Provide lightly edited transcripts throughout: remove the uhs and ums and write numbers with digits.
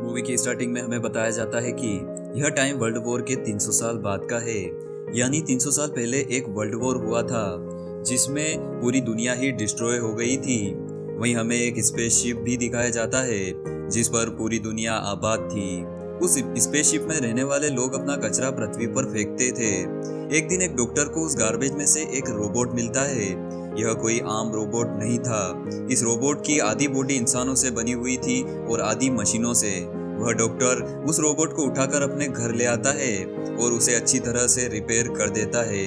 Movie की starting में हमें बताया जाता है कि यह टाइम वर्ल्ड वॉर के 300 साल बाद का है। यानी 300 साल पहले एक वर्ल्ड वॉर हुआ था जिसमें पूरी दुनिया ही डिस्ट्रॉय हो गई थी। वहीं हमें एक स्पेसशिप भी दिखाया जाता है जिस पर पूरी दुनिया आबाद थी। उस स्पेसशिप में रहने वाले लोग अपना कचरा पृथ्वी पर फेंकते थे। एक दिन एक डॉक्टर को उस गार्बेज में से एक रोबोट मिलता है। यह कोई आम रोबोट नहीं था। इस रोबोट की आधी बॉडी इंसानों से बनी हुई थी और आधी मशीनों से। वह डॉक्टर उस रोबोट को उठाकर अपने घर ले आता है और उसे अच्छी तरह से रिपेयर कर देता है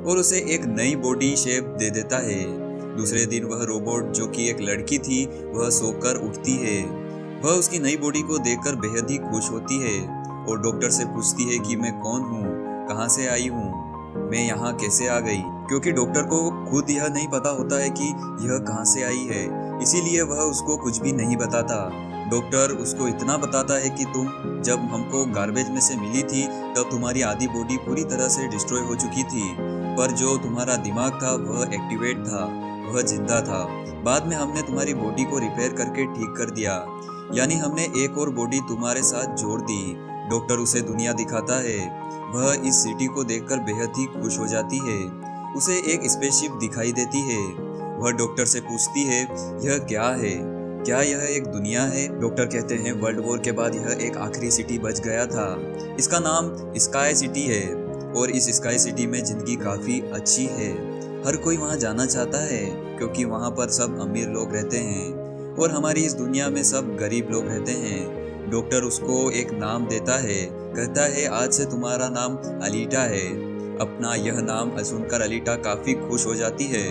और उसे एक नई बॉडी शेप दे देता है। दूसरे दिन वह रोबोट, जो कि एक लड़की थी, वह सोकर उठती है। वह उसकी नई बॉडी को देखकर बेहद ही खुश होती है और डॉक्टर से पूछती है कि मैं कौन हूँ, कहाँ से आई हूँ, मैं यहाँ कैसे आ गई। क्योंकि डॉक्टर को खुद यह नहीं पता होता है कि यह कहाँ से आई है, इसीलिए वह उसको कुछ भी नहीं बताता। डॉक्टर उसको इतना बताता है कि तुम जब हमको गार्बेज में से मिली थी तब तुम्हारी आधी बॉडी पूरी तरह से डिस्ट्रॉय हो चुकी थी, पर जो तुम्हारा दिमाग था वह एक्टिवेट था, वह जिंदा था। बाद में हमने तुम्हारी बॉडी को रिपेयर करके ठीक कर दिया, यानी हमने एक और बॉडी तुम्हारे साथ जोड़ दी। डॉक्टर उसे दुनिया दिखाता है। वह इस सिटी को देखकर बेहद ही खुश हो जाती है। उसे एक स्पेसशिप दिखाई देती है। वह डॉक्टर से पूछती है, यह क्या है, क्या यह एक दुनिया है? डॉक्टर कहते हैं, वर्ल्ड वॉर के बाद यह एक आखिरी सिटी बच गया था। इसका नाम स्काई सिटी है और इस स्काई सिटी में जिंदगी काफ़ी अच्छी है। हर कोई वहाँ जाना चाहता है क्योंकि वहाँ पर सब अमीर लोग रहते हैं और हमारी इस दुनिया में सब गरीब लोग रहते हैं। डॉक्टर उसको एक नाम देता है, कहता है आज से तुम्हारा नाम अलीटा है। अपना यह नाम सुनकर अलीटा काफ़ी खुश हो जाती है।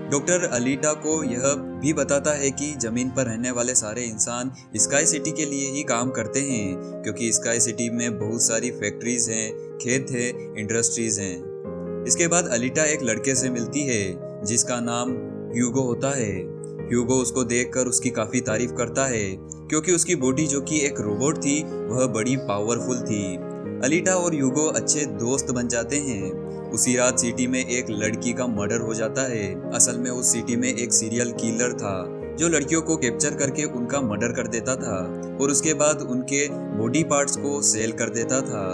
डॉक्टर अलीटा को यह भी बताता है कि ज़मीन पर रहने वाले सारे इंसान स्काई सिटी के लिए ही काम करते हैं, क्योंकि स्काई सिटी में बहुत सारी फैक्ट्रीज हैं, खेत हैं, इंडस्ट्रीज हैं। इसके बाद अलीटा एक लड़के से मिलती है जिसका नाम ह्यूगो होता है। ह्यूगो उसको देखकर उसकी काफ़ी तारीफ करता है क्योंकि उसकी बॉडी, जो कि एक रोबोट थी, वह बड़ी पावरफुल थी। अलीटा और ह्यूगो अच्छे दोस्त बन जाते हैं। उसी रात सिटी में एक लड़की का मर्डर हो जाता है। असल में उस सिटी में एक सीरियल किलर था जो लड़कियों को कैप्चर करके उनका मर्डर कर देता था और उसके बाद उनके बॉडी पार्ट्स को सेल कर देता था।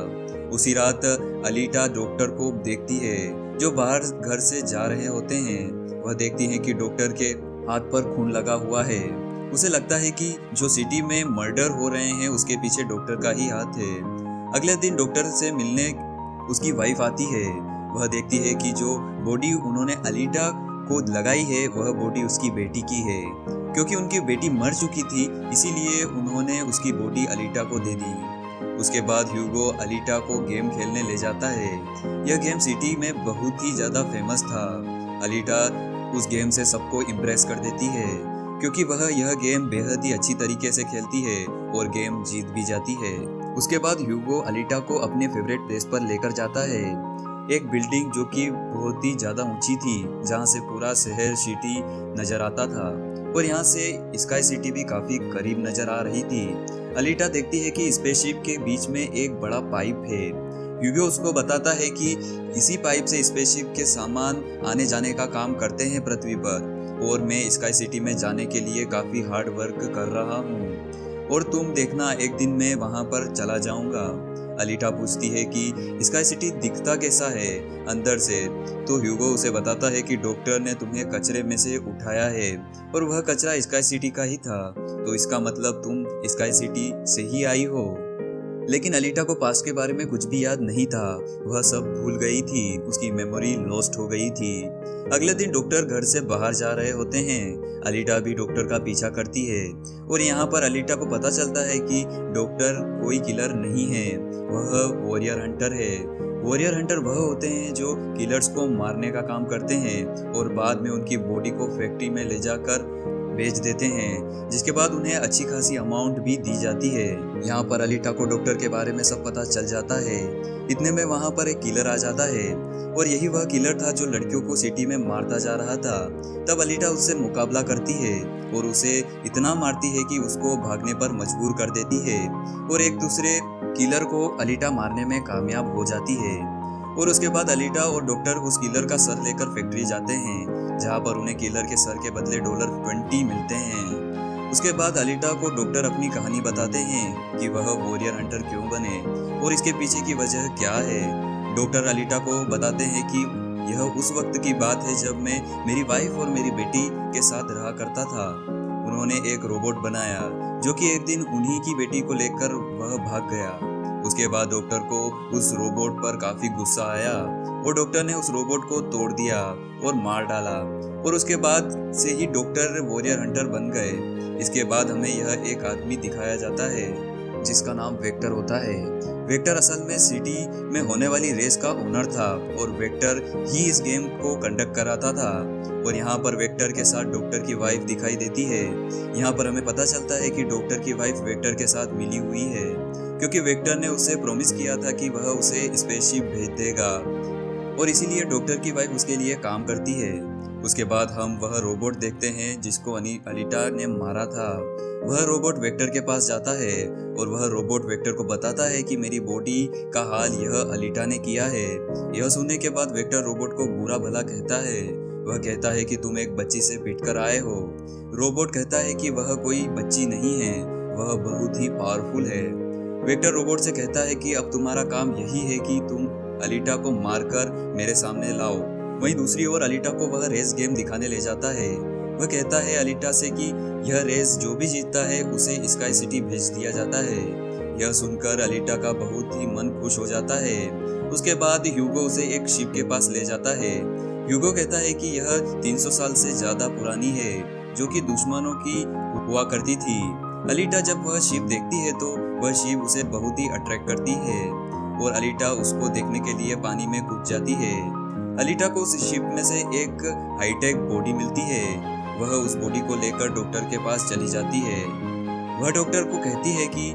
उसी रात अलीटा डॉक्टर को देखती है जो बाहर घर से जा रहे होते हैं। वह देखती है कि डॉक्टर के हाथ पर खून लगा हुआ है। उसे लगता है कि जो सिटी में मर्डर हो रहे हैं उसके पीछे डॉक्टर का ही हाथ है। अगले दिन डॉक्टर से मिलने उसकी वाइफ आती है। वह देखती है कि जो बॉडी उन्होंने अलीटा को लगाई है वह बॉडी उसकी बेटी की है। क्योंकि उनकी बेटी मर चुकी थी इसीलिए उन्होंने उसकी बॉडी अलीटा को दे दी। उसके बाद ह्यूगो अलीटा को गेम खेलने ले जाता है। यह गेम सिटी में बहुत ही ज़्यादा फेमस था। अलीटा उस गेम से सबको इम्प्रेस कर देती है क्योंकि वह यह गेम बेहद ही अच्छी तरीके से खेलती है और गेम जीत भी जाती है। उसके बाद ह्यूगो अलीटा को अपने फेवरेट प्लेस पर लेकर जाता है, एक बिल्डिंग जो कि बहुत ही ज़्यादा ऊंची थी, जहां से पूरा शहर सिटी नज़र आता था और यहाँ से स्काई सिटी भी काफ़ी करीब नज़र आ रही थी। अलीटा देखती है कि स्पेसशिप के बीच में एक बड़ा पाइप है। ह्यूगो उसको बताता है कि इसी पाइप से स्पेसशिप के सामान आने जाने का काम करते हैं पृथ्वी पर, और मैं स्काई सिटी में जाने के लिए काफ़ी हार्ड वर्क कर रहा हूँ और तुम देखना एक दिन मैं वहाँ पर चला जाऊँगा। अलीटा पूछती है कि स्काई सिटी दिखता कैसा है अंदर से, तो ह्यूगो उसे बताता है कि डॉक्टर ने तुम्हें कचरे में से उठाया है और वह कचरा स्काई सिटी का ही था, तो इसका मतलब तुम स्काई सिटी से ही आई हो। लेकिन अलीटा को पास्ट के बारे में कुछ भी याद नहीं था, वह सब भूल गई थी, उसकी मेमोरी लॉस्ट हो गई थी। अगले दिन डॉक्टर घर से बाहर जा रहे होते हैं। अलीटा भी डॉक्टर का पीछा करती है और यहाँ पर अलीटा को पता चलता है कि डॉक्टर कोई किलर नहीं है, वह वॉरियर हंटर है। वॉरियर हंटर वह होते हैं जो किलर्स को मारने का काम करते हैं और बाद में उनकी बॉडी को फैक्ट्री में ले जाकर बेच देते हैं, जिसके बाद उन्हें अच्छी खासी अमाउंट भी दी जाती है। यहाँ पर अलीटा को डॉक्टर के बारे में सब पता चल जाता है। इतने में वहाँ पर एक किलर आ जाता है और यही वह किलर था जो लड़कियों को सिटी में मारता जा रहा था। तब अलीटा उससे मुकाबला करती है और उसे इतना मारती है कि उसको भागने पर मजबूर कर देती है और एक दूसरे किलर को अलीटा मारने में कामयाब हो जाती है। और उसके बाद अलीटा और डॉक्टर उस किलर का सर लेकर फैक्ट्री जाते हैं, जहाँ पर उन्हें किलर के सर के बदले $20 मिलते हैं। उसके बाद अलीटा को डॉक्टर अपनी कहानी बताते हैं कि वह वॉरियर हंटर क्यों बने और इसके पीछे की वजह क्या है। डॉक्टर अलीटा को बताते हैं कि यह उस वक्त की बात है जब मैं मेरी वाइफ और मेरी बेटी के साथ रहा करता था। उन्होंने एक रोबोट बनाया जो कि एक दिन उन्हीं की बेटी को लेकर वह भाग गया। उसके बाद डॉक्टर को उस रोबोट पर काफी गुस्सा आया और डॉक्टर ने उस रोबोट को तोड़ दिया और मार डाला और उसके बाद से ही डॉक्टर वॉरियर हंटर बन गए। इसके बाद हमें यह एक आदमी दिखाया जाता है जिसका नाम वेक्टर होता है। वेक्टर असल में सिटी में होने वाली रेस का ओनर था और वेक्टर ही इस गेम को कंडक्ट कराता था। और यहाँ पर वेक्टर के साथ डॉक्टर की वाइफ दिखाई देती है। यहाँ पर हमें पता चलता है कि डॉक्टर की वाइफ वेक्टर के साथ मिली हुई है क्योंकि वेक्टर ने उससे प्रॉमिस किया था कि वह उसे स्पेसशिप भेज देगा और इसीलिए डॉक्टर की वाइफ उसके लिए काम करती है। उसके बाद हम वह रोबोट देखते हैं जिसको अलीटा ने मारा था। वह रोबोट वेक्टर के पास जाता है और वह रोबोट वेक्टर को बताता है कि मेरी बॉडी का हाल यह अलीटा ने किया है। यह सुनने के बाद वेक्टर रोबोट को बुरा भला कहता है। वह कहता है कि तुम एक बच्ची से पिटकर आए हो। रोबोट कहता है कि वह कोई बच्ची नहीं है, वह बहुत ही पावरफुल है। वेक्टर रोबोट से कहता है कि अब तुम्हारा काम यही है कि तुम अलीटा को मारकर मेरे सामने लाओ। वहीं दूसरी ओर अलीटा को वह रेस गेम दिखाने ले जाता है। वह कहता है अलीटा से कि यह रेस जो भी जीतता है उसे स्काई सिटी भेज दिया जाता है। यह सुनकर अलीटा का बहुत ही मन खुश हो जाता है। उसके बाद ह्यूगो उसे एक शिप के पास ले जाता है। ह्यूगो कहता है कि यह 300 साल से ज्यादा पुरानी है जो कि दुश्मनों की हुआ करती थी। अलीटा जब वह शिप देखती है तो वह शिप उसे बहुत ही अट्रैक्ट करती है और अलीटा उसको देखने के लिए पानी में कूद जाती है। अलीटा को उस शिप में से एक हाईटेक बॉडी मिलती है। वह उस बॉडी को लेकर डॉक्टर के पास चली जाती है। वह डॉक्टर को कहती है कि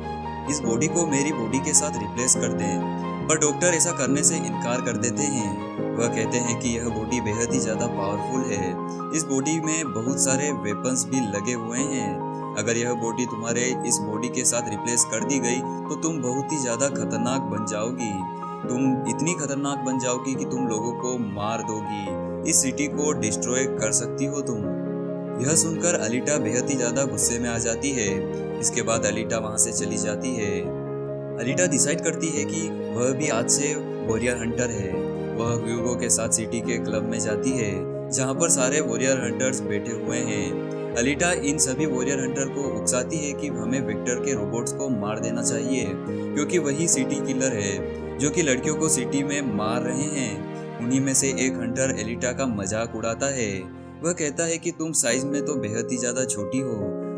इस बॉडी को मेरी बॉडी के साथ रिप्लेस कर दें, पर डॉक्टर ऐसा करने से इनकार कर देते हैं। वह कहते हैं कि यह बॉडी बेहद ही ज़्यादा पावरफुल है। इस बॉडी में बहुत सारे वेपन्स भी लगे हुए हैं। अगर यह बॉडी तुम्हारे इस बॉडी के साथ रिप्लेस कर दी गई तो तुम बहुत ही ज़्यादा खतरनाक बन जाओगी। तुम इतनी खतरनाक बन जाओगी कि तुम लोगों को मार दोगी। इस सिटी को डिस्ट्रॉय कर सकती हो तुम। यह सुनकर अलीटा बेहद ही ज़्यादा गुस्से में आ जाती है। इसके बाद अलीटा वहाँ से चली जाती है। अलीटा डिसाइड करती है कि वह भी आज से वॉरियर हंटर है। वह ह्यूगो के साथ सिटी के क्लब में जाती है जहाँ पर सारे वॉरियर हंटर्स बैठे हुए हैं। अलीटा इन सभी वॉरियर हंटर को उकसाती है कि हमें वेक्टर के रोबोट्स को मार देना चाहिए क्योंकि वही सिटी किलर है जो कि लड़कियों को सिटी में मार रहे हैं। उन्हीं में से एक हंटर अलीटा का मजाक उड़ाता है। वह कहता है कि तुम साइज में तो बेहद ही ज्यादा छोटी हो,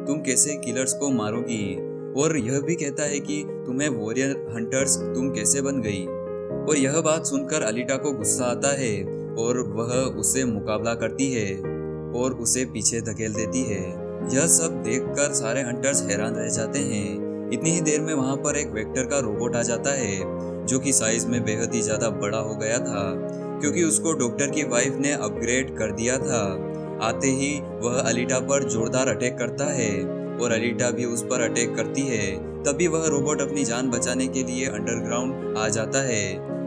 तुम कैसे किलर्स को मारोगी। और यह भी कहता है कि तुम्हें वॉरियर हंटर्स तुम कैसे बन गई। और यह बात सुनकर अलीटा को गुस्सा आता है और वह उससे मुकाबला करती है और उसे पीछे धकेल देती है। यह सब देखकर सारे हंटर्स हैरान रह जाते हैं। इतनी ही देर में वहां पर एक वेक्टर का रोबोट आ जाता है जो कि साइज में बेहद ही ज्यादा बड़ा हो गया था क्योंकि उसको डॉक्टर की वाइफ ने अपग्रेड कर दिया था। आते ही वह अलीटा पर जोरदार अटैक करता है और अलीटा भी उस पर अटैक करती है। तभी वह रोबोट अपनी जान बचाने के लिए अंडरग्राउंड आ जाता है।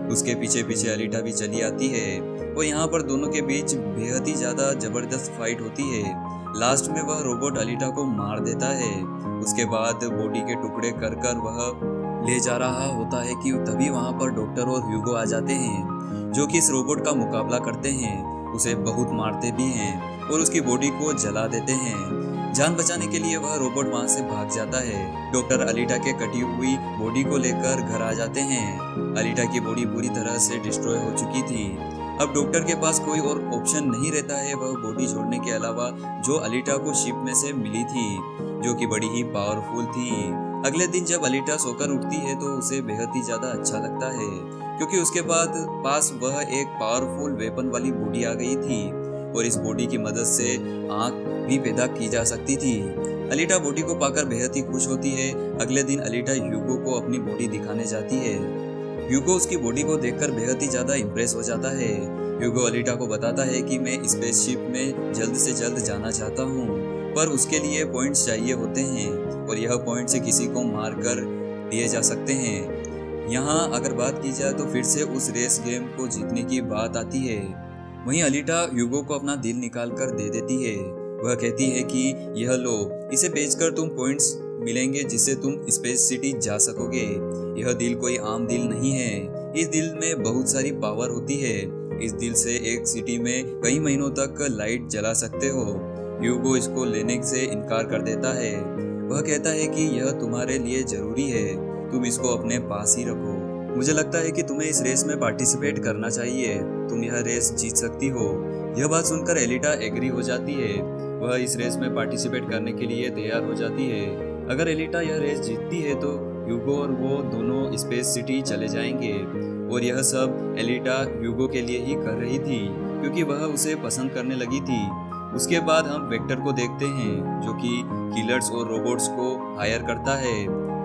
उसके पीछे पीछे अलीटा भी चली आती है और यहाँ पर दोनों के बीच बेहद ही ज्यादा जबरदस्त फाइट होती है। लास्ट में वह रोबोट अलीटा को मार देता है। उसके बाद बॉडी के टुकड़े कर कर वह ले जा रहा होता है कि तभी वहाँ पर डॉक्टर और ह्यूगो आ जाते हैं जो कि इस रोबोट का मुकाबला करते हैं। उसे बहुत मारते भी हैं और उसकी बॉडी को जला देते हैं। जान बचाने के लिए वह रोबोट वहां से भाग जाता है। डॉक्टर अलीटा के कटी हुई बॉडी को लेकर घर आ जाते हैं। अलीटा की बॉडी पूरी तरह से डिस्ट्रॉय हो चुकी थी। अब डॉक्टर के पास कोई और ऑप्शन नहीं रहता है वह बॉडी छोड़ने के अलावा जो अलीटा को शिप में से मिली थी जो कि बड़ी ही पावरफुल थी। अगले दिन जब अलीटा सोकर उठती है तो उसे बेहद ही ज्यादा अच्छा लगता है क्योंकि उसके पास वह एक पावरफुल वेपन वाली बॉडी आ गई थी और इस बॉडी की मदद से आंख भी पैदा की जा सकती थी। अलीटा बॉडी को पाकर बेहद ही खुश होती है। अगले दिन अलीटा ह्यूगो को अपनी बॉडी दिखाने जाती है। ह्यूगो उसकी बॉडी को देखकर बेहद ही ज्यादा इम्प्रेस हो जाता है। ह्यूगो अलीटा को बताता है कि मैं स्पेसशिप में जल्द से जल्द जाना चाहता हूँ पर उसके लिए पॉइंट्स चाहिए होते हैं और यह पॉइंट से किसी को मार कर दिए जा सकते हैं। यहाँ अगर बात की जाए तो फिर से उस रेस गेम को जीतने की बात आती है। वहीं अलीटा ह्यूगो को अपना दिल निकाल कर दे देती है। वह कहती है कि यह लो, इसे बेचकर तुम पॉइंट्स मिलेंगे जिससे तुम स्पेस सिटी जा सकोगे। यह दिल कोई आम दिल नहीं है, इस दिल में बहुत सारी पावर होती है। इस दिल से एक सिटी में कई महीनों तक लाइट जला सकते हो। ह्यूगो इसको लेने से इनकार कर देता है। वह कहता है कि यह तुम्हारे लिए जरूरी है, तुम इसको अपने पास ही रखो। मुझे लगता है कि तुम्हें इस रेस में पार्टिसिपेट करना चाहिए, तुम यह रेस जीत सकती हो। यह बात सुनकर एलिटा एग्री हो जाती है। वह इस रेस में पार्टिसिपेट करने के लिए तैयार हो जाती है। अगर एलिटा यह रेस जीतती है तो ह्यूगो और वो दोनों स्पेस सिटी चले जाएंगे। और यह सब एलिटा ह्यूगो के लिए ही कर रही थी, क्योंकि वह उसे पसंद करने लगी थी। उसके बाद हम वेक्टर को देखते हैं, जो कि किलर्स और रोबोट्स को हायर करता है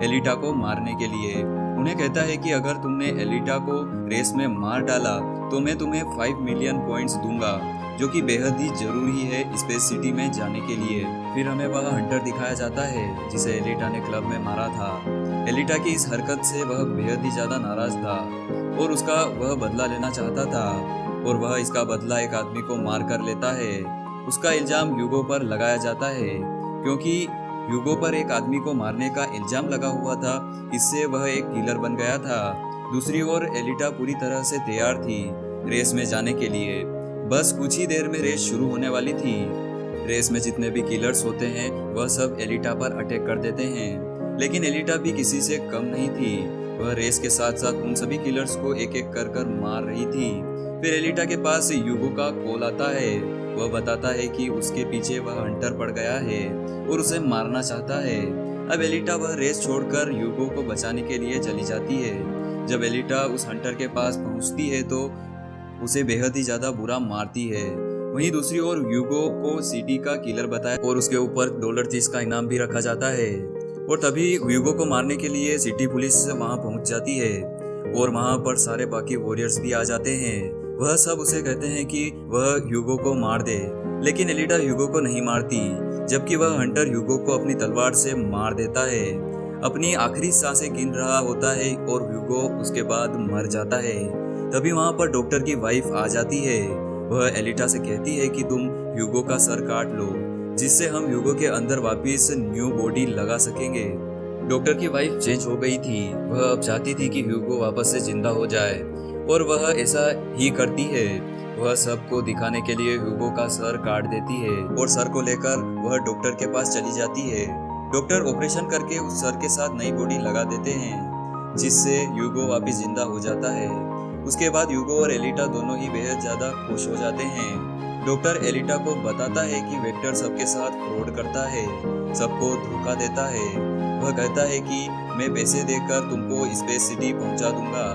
एलिटा को मारने के लिए। उन्हें कहता है कि अगर तुमने एलिटा को रेस में मार डाला तो मैं तुम्हें 5 मिलियन पॉइंट्स दूंगा, जो कि बेहद ही जरूरी है स्पेस सिटी में जाने के लिए। फिर हमें वह हंटर दिखाया जाता है जिसे एलिटा ने क्लब में मारा था। एलिटा की इस हरकत से वह बेहद ही ज्यादा नाराज था और उसका वह बदला लेना चाहता था, और वह इसका बदला एक आदमी को मार कर लेता है। उसका इल्जाम ह्यूगो पर लगाया जाता है, क्योंकि ह्यूगो पर एक आदमी को मारने का इल्जाम लगा हुआ था। इससे वह एक किलर बन गया था। दूसरी ओर एलिटा पूरी तरह से तैयार थी रेस में जाने के लिए। बस कुछ ही देर में रेस शुरू होने वाली थी। रेस में जितने भी किलर्स होते हैं वह सब एलिटा पर अटैक कर देते हैं, लेकिन एलिटा भी किसी से कम नहीं थी। वह रेस के साथ साथ उन सभी किलर्स को एक एक कर मार रही थी। फिर एलिटा के पास ह्यूगो का कॉल आता है। वह बताता है कि उसके पीछे वह हंटर पड़ गया है और उसे मारना चाहता है। अब एलिटा वह रेस छोड़कर ह्यूगो को बचाने के लिए चली जाती है। जब एलिटा उस हंटर के पास पहुंचती है तो उसे बेहद ही ज्यादा बुरा मारती है। वहीं दूसरी ओर ह्यूगो को सिटी का किलर बताया और उसके ऊपर $30 का इनाम भी रखा जाता है। और तभी ह्यूगो को मारने के लिए सिटी पुलिस वहां पहुंच जाती है और वहां पर सारे बाकी वॉरियर्स भी आ जाते हैं। वह सब उसे कहते हैं कि वह ह्यूगो को मार दे, लेकिन एलिटा ह्यूगो को नहीं मारती, जबकि वह हंटर ह्यूगो को अपनी तलवार से मार देता है। अपनी आखिरी सांसें गिन रहा होता है और ह्यूगो उसके बाद मर जाता है। तभी वहां पर डॉक्टर की वाइफ आ जाती है। वह एलिटा से कहती है कि तुम ह्यूगो का सर काट लो, जिससे हम ह्यूगो के अंदर वापस न्यू बॉडी लगा सकेंगे। डॉक्टर की वाइफ चेंज हो गई थी। वह अब चाहती थी कि ह्यूगो वापस से जिंदा हो जाए और वह ऐसा ही करती है। वह सबको दिखाने के लिए ह्यूगो का सर काट देती है और सर को लेकर वह डॉक्टर के पास चली जाती है। डॉक्टर ऑपरेशन करके उस सर के साथ नई बॉडी लगा देते हैं, जिससे ह्यूगो वापस जिंदा हो जाता है। उसके बाद ह्यूगो और एलिटा दोनों ही बेहद ज्यादा खुश हो जाते हैं। डॉक्टर एलिटा को बताता है कि वेक्टर सबके साथ फ्रॉड करता है, सबको धोखा देता है। वह कहता है कि मैं पैसे देकर तुमको स्पेस सिटी पहुंचा दूंगा,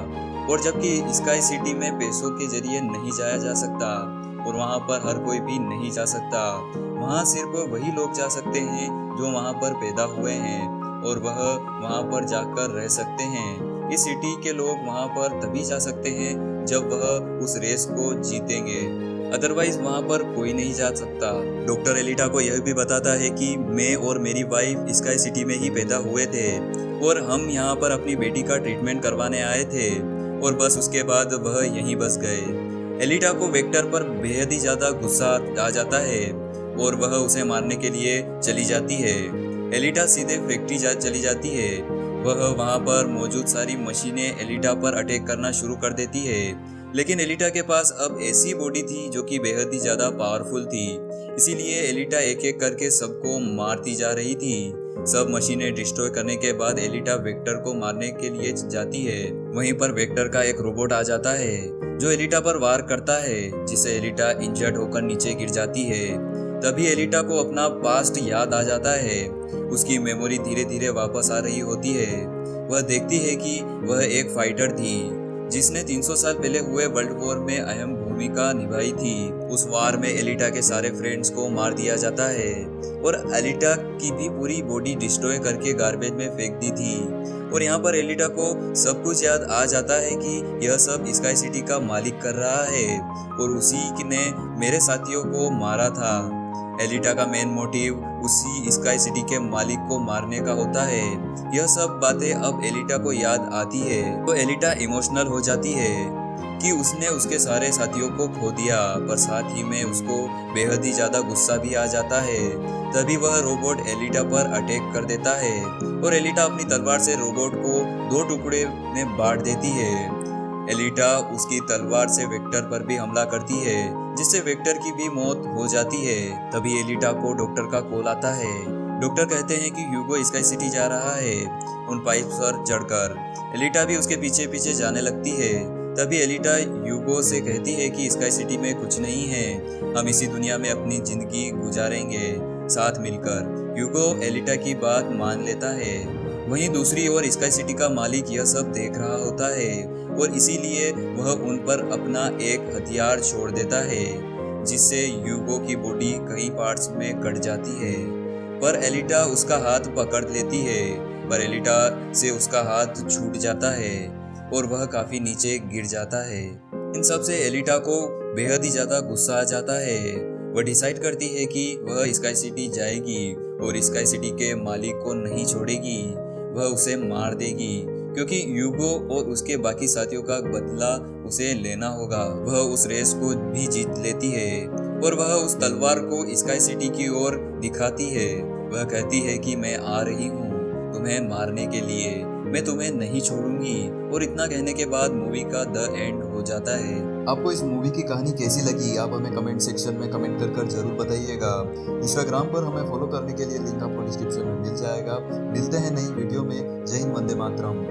और जबकि स्काई सिटी में पैसों के जरिए नहीं जाया जा सकता और वहां पर हर कोई भी नहीं जा सकता। वहां सिर्फ वही लोग जा सकते हैं जो वहां पर पैदा हुए हैं और वह वहां पर जाकर रह सकते हैं। इस सिटी के लोग वहां पर तभी जा सकते हैं जब वह उस रेस को जीतेंगे, अदरवाइज वहां पर कोई नहीं जा सकता। डॉक्टर एलिटा को यह भी बताता है कि मैं और मेरी वाइफ स्काई सिटी में ही पैदा हुए थे और हम यहाँ पर अपनी बेटी का ट्रीटमेंट करवाने आए थे और बस उसके बाद वह यहीं बस गए। एलिटा को वेक्टर पर बेहद ही ज्यादा गुस्सा आ जाता है और वह उसे मारने के लिए चली जाती है। एलिटा सीधे फैक्ट्री चली जाती है। वह वहां पर मौजूद सारी मशीनें एलिटा पर अटैक करना शुरू कर देती है, लेकिन एलिटा के पास अब ऐसी बॉडी थी जो कि बेहद ही ज्यादा पावरफुल थी। इसीलिए एलिटा एक एक करके सबको मारती जा रही थी। सब मशीनें डिस्ट्रॉय करने के बाद एलिटा वेक्टर को मारने के लिए जाती है। वहीं पर वेक्टर का एक रोबोट आ जाता है जो एलिटा पर वार करता है, जिससे एलिटा इंजर्ड होकर नीचे गिर जाती है। तभी एलिटा को अपना पास्ट याद आ जाता है। उसकी मेमोरी धीरे धीरे वापस आ रही होती है। वह देखती है कि वह एक फाइटर थी जिसने 300 साल पहले हुए वर्ल्ड वॉर में अहम भूमिका निभाई थी। उस वार में एलिटा के सारे फ्रेंड्स को मार दिया जाता है और एलिटा की भी पूरी बॉडी डिस्ट्रॉय करके गार्बेज में फेंक दी थी। और यहाँ पर एलिटा को सब कुछ याद आ जाता है कि यह सब स्काई सिटी का मालिक कर रहा है और उसी ने मेरे साथियों को मारा था। एलिटा का मेन मोटिव उसी स्काई सिटी के मालिक को मारने का होता है। यह सब बातें अब एलिटा को याद आती है तो एलिटा इमोशनल हो जाती है। कि उसने उसके सारे साथियों को खो दिया, पर साथ ही में उसको बेहद ही ज़्यादा गुस्सा भी आ जाता है। तभी वह रोबोट एलिटा पर अटैक कर देता है और एलिटा अपनी तलवार से रोबोट को 2 टुकड़े में बांट देती है। एलिटा उसकी तलवार से वेक्टर पर भी हमला करती है, जिससे वेक्टर की भी मौत हो जाती है। तभी एलिटा को डॉक्टर का कॉल आता है। डॉक्टर कहते हैं कि ह्यूगो स्काई सिटी जा रहा है उन पाइप पर चढ़कर। एलिटा भी उसके पीछे पीछे जाने लगती है। तभी एलिटा ह्यूगो से कहती है कि स्काई सिटी में कुछ नहीं है, हम इसी दुनिया में अपनी जिंदगी गुजारेंगे साथ मिलकर। ह्यूगो एलिटा की बात मान लेता है। वहीं दूसरी ओर स्काई सिटी का मालिक यह सब देख रहा होता है और इसीलिए वह उन पर अपना एक हथियार छोड़ देता है, जिससे ह्यूगो की बॉडी कई पार्ट्स में कट जाती है। पर एलिटा उसका हाथ पकड़ लेती है, पर एलिटा से उसका हाथ छूट जाता है और वह काफी नीचे गिर जाता है। इन सब से एलिटा को बेहद ही ज्यादा गुस्सा आ जाता है। वह डिसाइड करती है कि वह स्काई सिटी जाएगी और स्काई सिटी के मालिक को नहीं छोड़ेगी, वह उसे मार देगी, क्योंकि ह्यूगो और उसके बाकी साथियों का बदला उसे लेना होगा। वह उस रेस को भी जीत लेती है और वह उस तलवार को स्काई सिटी की ओर दिखाती है। वह कहती है कि मैं आ रही हूँ तुम्हें मारने के लिए, मैं तुम्हें नहीं छोड़ूंगी। और इतना कहने के बाद मूवी का द एंड हो जाता है। आपको इस मूवी की कहानी कैसी लगी, आप हमें कमेंट सेक्शन में कमेंट कर जरूर बताइएगा। इंस्टाग्राम पर हमें फॉलो करने के लिए लिंक आपको डिस्क्रिप्शन में मिल जाएगा। मिलते हैं नई वीडियो में। जय हिंद, वंदे मातरम।